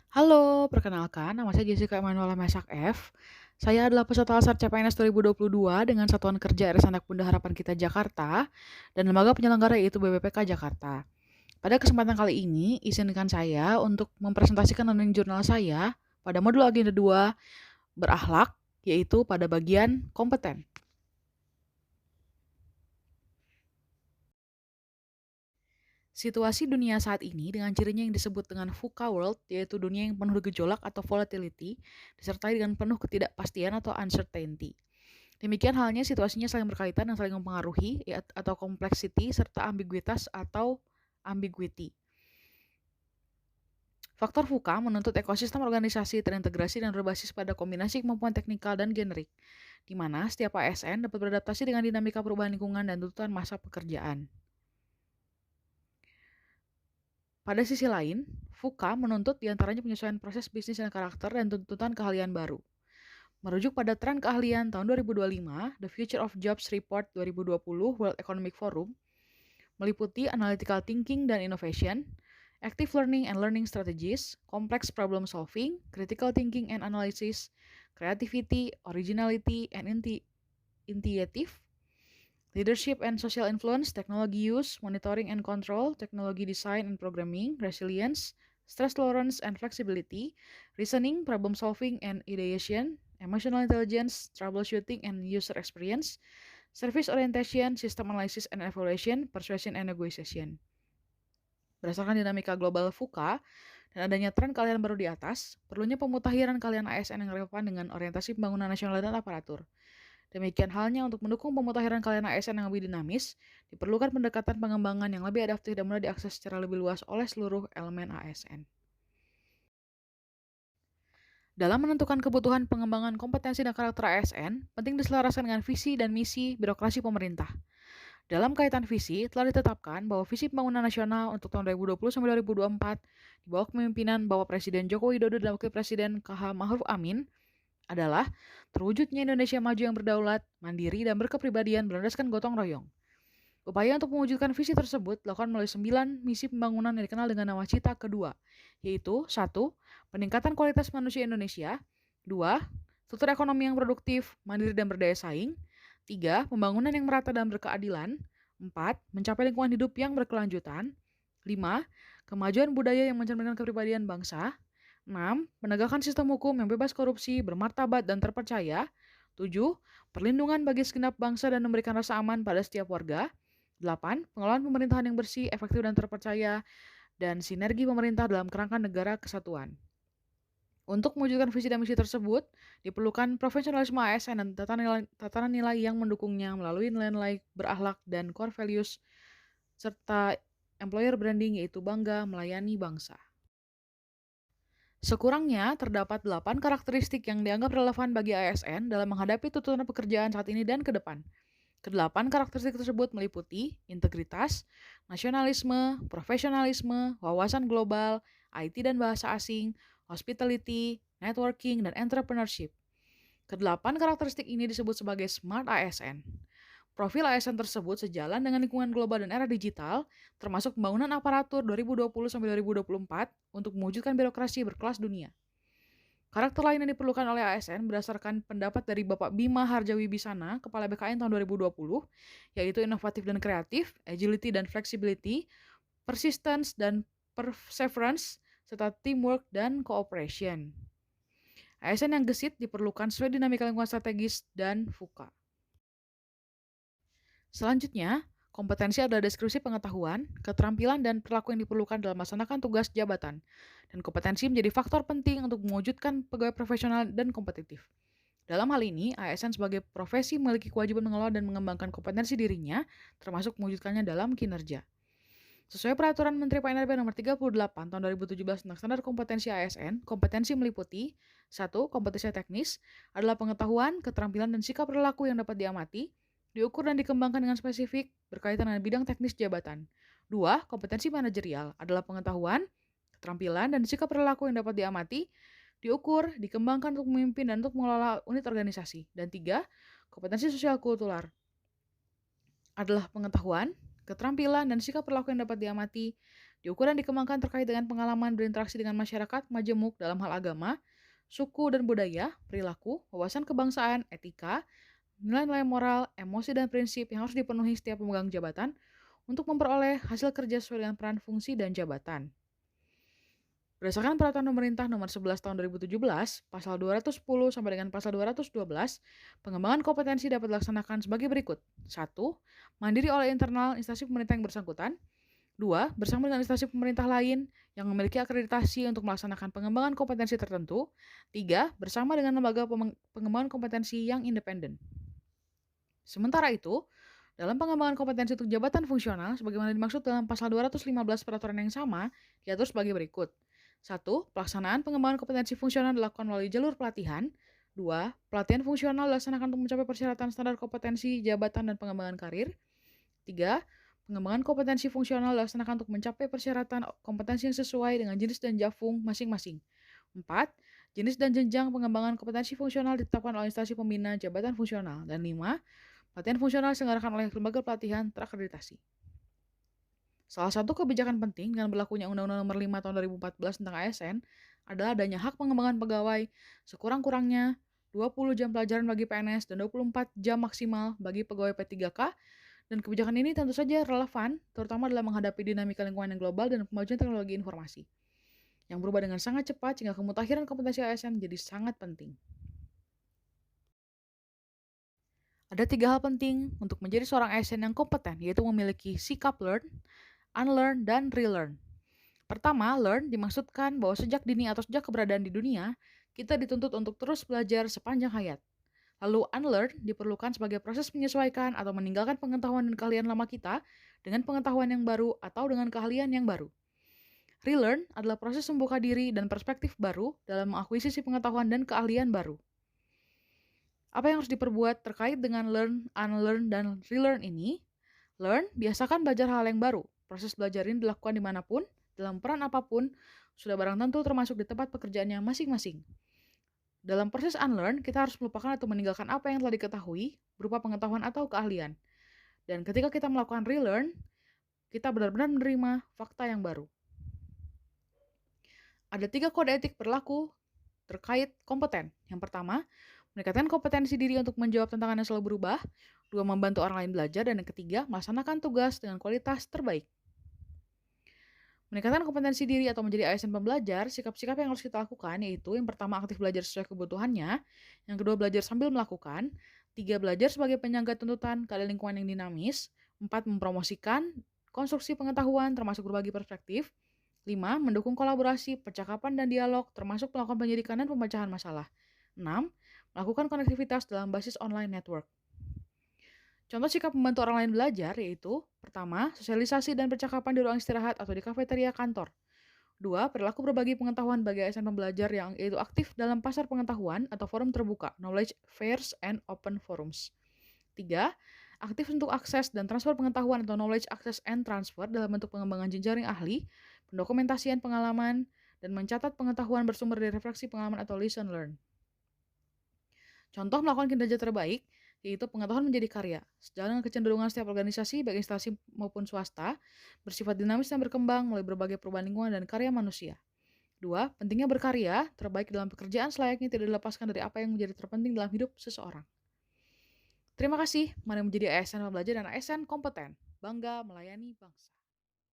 Halo, perkenalkan nama saya Jessica Emanuela Mesak F. Saya adalah peserta Lasar CPNS 2022 dengan Satuan Kerja RS Anak Bunda Harapan Kita Jakarta dan lembaga penyelenggara yaitu BPPK Jakarta. Pada kesempatan kali ini, izinkan saya untuk mempresentasikan learning journal saya pada modul agenda 2 berakhlak, yaitu pada bagian kompeten. Situasi dunia saat ini dengan cirinya yang disebut dengan VUCA world, yaitu dunia yang penuh gejolak atau volatility, disertai dengan penuh ketidakpastian atau uncertainty. Demikian halnya situasinya saling berkaitan dan saling mempengaruhi atau complexity serta ambiguitas atau ambiguity. Faktor VUCA menuntut ekosistem organisasi terintegrasi dan berbasis pada kombinasi kemampuan teknikal dan generik, di mana setiap ASN dapat beradaptasi dengan dinamika perubahan lingkungan dan tuntutan masa pekerjaan. Pada sisi lain, VUCA menuntut diantaranya penyesuaian proses bisnis dan karakter dan tuntutan keahlian baru. Merujuk pada tren keahlian tahun 2025, The Future of Jobs Report 2020 World Economic Forum meliputi analytical thinking dan innovation, active learning and learning strategies, complex problem solving, critical thinking and analysis, creativity, originality, and initiative, leadership and social influence, technology use, monitoring and control, technology design and programming, resilience, stress tolerance and flexibility, reasoning, problem solving and ideation, emotional intelligence, troubleshooting and user experience, service orientation, system analysis and evaluation, persuasion and negotiation. Berdasarkan dinamika global VUCA dan adanya tren kalian baru di atas, perlunya pemutakhiran kalian ASN yang relevan dengan orientasi pembangunan nasional dan aparatur. Demikian halnya untuk mendukung pemutakhiran kalian ASN yang lebih dinamis, diperlukan pendekatan pengembangan yang lebih adaptif dan mudah diakses secara lebih luas oleh seluruh elemen ASN. Dalam menentukan kebutuhan pengembangan kompetensi dan karakter ASN, penting diselaraskan dengan visi dan misi birokrasi pemerintah. Dalam kaitan visi, telah ditetapkan bahwa visi pembangunan nasional untuk tahun 2020 sampai 2024 di bawah kepemimpinan Bapak Presiden Joko Widodo dan Wakil Presiden KH Ma'ruf Amin adalah terwujudnya Indonesia maju yang berdaulat, mandiri, dan berkepribadian berlandaskan gotong royong. Upaya untuk mewujudkan visi tersebut dilakukan melalui 9 misi pembangunan yang dikenal dengan nama Cita Kedua, yaitu 1. Peningkatan kualitas manusia Indonesia, 2. Struktur ekonomi yang produktif, mandiri, dan berdaya saing, 3. Pembangunan yang merata dan berkeadilan, 4. Mencapai lingkungan hidup yang berkelanjutan, 5. Kemajuan budaya yang mencerminkan kepribadian bangsa, 6. Penegakan sistem hukum yang bebas korupsi, bermartabat, dan terpercaya, 7. Perlindungan bagi segenap bangsa dan memberikan rasa aman pada setiap warga, 8. Pengelolaan pemerintahan yang bersih, efektif, dan terpercaya, dan sinergi pemerintah dalam kerangka negara kesatuan. Untuk mewujudkan visi dan misi tersebut, diperlukan profesionalisme ASN dan tatanan nilai yang mendukungnya melalui nilai-nilai berakhlak dan core values, serta employer branding yaitu bangga melayani bangsa. Sekurangnya, terdapat 8 karakteristik yang dianggap relevan bagi ASN dalam menghadapi tuntutan pekerjaan saat ini dan ke depan. Kedelapan karakteristik tersebut meliputi integritas, nasionalisme, profesionalisme, wawasan global, IT dan bahasa asing, hospitality, networking, dan entrepreneurship. Kedelapan karakteristik ini disebut sebagai Smart ASN. Profil ASN tersebut sejalan dengan lingkungan global dan era digital, termasuk pembangunan aparatur 2020-2024 untuk mewujudkan birokrasi berkelas dunia. Karakter lain yang diperlukan oleh ASN berdasarkan pendapat dari Bapak Bima Harjawibisana, Kepala BKN tahun 2020, yaitu inovatif dan kreatif, agility dan flexibility, persistence dan perseverance, serta teamwork dan cooperation. ASN yang gesit diperlukan sesuai dinamika lingkungan strategis dan VUCA. Selanjutnya, kompetensi adalah deskripsi pengetahuan, keterampilan, dan perilaku yang diperlukan dalam melaksanakan tugas jabatan. Dan kompetensi menjadi faktor penting untuk mewujudkan pegawai profesional dan kompetitif. Dalam hal ini, ASN sebagai profesi memiliki kewajiban mengelola dan mengembangkan kompetensi dirinya, termasuk mewujudkannya dalam kinerja. Sesuai Peraturan Menteri PNRB Nomor 38 Tahun 2017 tentang Standar Kompetensi ASN, kompetensi meliputi 1. Kompetensi teknis adalah pengetahuan, keterampilan, dan sikap perilaku yang dapat diamati, diukur dan dikembangkan dengan spesifik berkaitan dengan bidang teknis jabatan. 2. Kompetensi manajerial adalah pengetahuan, keterampilan, dan sikap perilaku yang dapat diamati, diukur, dikembangkan untuk memimpin dan untuk mengelola unit organisasi. Dan 3. Kompetensi sosial kultural adalah pengetahuan, keterampilan, dan sikap perilaku yang dapat diamati, Diukur dan dikembangkan terkait dengan pengalaman berinteraksi dengan masyarakat majemuk dalam hal agama, suku dan budaya, perilaku, wawasan kebangsaan, etika, nilai-nilai moral, emosi dan prinsip yang harus dipenuhi setiap pemegang jabatan untuk memperoleh hasil kerja sesuai dengan peran fungsi dan jabatan. Berdasarkan Peraturan Pemerintah Nomor 11 Tahun 2017, Pasal 210 sampai dengan Pasal 212, pengembangan kompetensi dapat dilaksanakan sebagai berikut. 1. Mandiri oleh internal instansi pemerintah yang bersangkutan. 2. Bersama dengan instansi pemerintah lain yang memiliki akreditasi untuk melaksanakan pengembangan kompetensi tertentu. 3. Bersama dengan lembaga pengembangan kompetensi yang independen. Sementara itu, dalam pengembangan kompetensi untuk jabatan fungsional, sebagaimana dimaksud dalam pasal 215 peraturan yang sama, diatur sebagai berikut. 1. Pelaksanaan pengembangan kompetensi fungsional dilakukan melalui jalur pelatihan. 2. Pelatihan fungsional dilaksanakan untuk mencapai persyaratan standar kompetensi, jabatan, dan pengembangan karir. 3. Pengembangan kompetensi fungsional dilaksanakan untuk mencapai persyaratan kompetensi yang sesuai dengan jenis dan jafung masing-masing. 4. Jenis dan jenjang pengembangan kompetensi fungsional ditetapkan oleh instansi pembina jabatan fungsional. Dan 5. Pelatihan fungsional diselenggarakan oleh lembaga pelatihan terakreditasi. Salah satu kebijakan penting dengan berlakunya Undang-Undang Nomor 5 Tahun 2014 tentang ASN adalah adanya hak pengembangan pegawai sekurang-kurangnya 20 jam pelajaran bagi PNS dan 24 jam maksimal bagi pegawai P3K, dan kebijakan ini tentu saja relevan terutama dalam menghadapi dinamika lingkungan yang global dan kemajuan teknologi informasi yang berubah dengan sangat cepat sehingga kemutakhiran kompetensi ASN menjadi sangat penting. Ada 3 hal penting untuk menjadi seorang ASN yang kompeten, yaitu memiliki sikap learn, unlearn, dan relearn. Pertama, learn dimaksudkan bahwa sejak dini atau sejak keberadaan di dunia, kita dituntut untuk terus belajar sepanjang hayat. Lalu unlearn diperlukan sebagai proses menyesuaikan atau meninggalkan pengetahuan dan keahlian lama kita dengan pengetahuan yang baru atau dengan keahlian yang baru. Relearn adalah proses membuka diri dan perspektif baru dalam mengakuisisi pengetahuan dan keahlian baru. Apa yang harus diperbuat terkait dengan learn, unlearn, dan relearn ini? Learn, biasakan belajar hal yang baru. Proses belajar ini dilakukan dimanapun, dalam peran apapun, sudah barang tentu termasuk di tempat pekerjaannya masing-masing. Dalam proses unlearn, kita harus melupakan atau meninggalkan apa yang telah diketahui, berupa pengetahuan atau keahlian. Dan ketika kita melakukan relearn, kita benar-benar menerima fakta yang baru. Ada 3 kode etik berlaku terkait kompeten. Yang pertama, meningkatkan kompetensi diri untuk menjawab tantangan yang selalu berubah. 2. Membantu orang lain belajar. Dan yang ketiga, melaksanakan tugas dengan kualitas terbaik. Meningkatkan kompetensi diri atau menjadi ASN pembelajar, sikap-sikap yang harus kita lakukan yaitu yang pertama, aktif belajar sesuai kebutuhannya. Yang kedua, belajar sambil melakukan. 3. Belajar sebagai penyangga tuntutan keadaan lingkungan yang dinamis. 4. Mempromosikan konstruksi pengetahuan termasuk berbagi perspektif. 5. Mendukung kolaborasi, percakapan, dan dialog termasuk melakukan penyidikan dan pemecahan masalah. 6. Melakukan konektivitas dalam basis online network. Contoh sikap membantu orang lain belajar yaitu: pertama, sosialisasi dan percakapan di ruang istirahat atau di kafeteria kantor. 2. Perilaku berbagi pengetahuan bagi ASN pembelajar yang yaitu aktif dalam pasar pengetahuan atau forum terbuka, knowledge fairs and open forums. 3. Aktif untuk akses dan transfer pengetahuan atau knowledge access and transfer dalam bentuk pengembangan jejaring ahli, pendokumentasian pengalaman, dan mencatat pengetahuan bersumber dari refleksi pengalaman atau lesson learned. Contoh melakukan kinerja terbaik, yaitu pengetahuan menjadi karya. Sejalan dengan kecenderungan setiap organisasi, baik instansi maupun swasta, bersifat dinamis dan berkembang melalui berbagai perubahan lingkungan dan karya manusia. 2. Pentingnya berkarya, terbaik dalam pekerjaan selayaknya tidak dilepaskan dari apa yang menjadi terpenting dalam hidup seseorang. Terima kasih, mari menjadi ASN pembelajar dan ASN kompeten. Bangga melayani bangsa.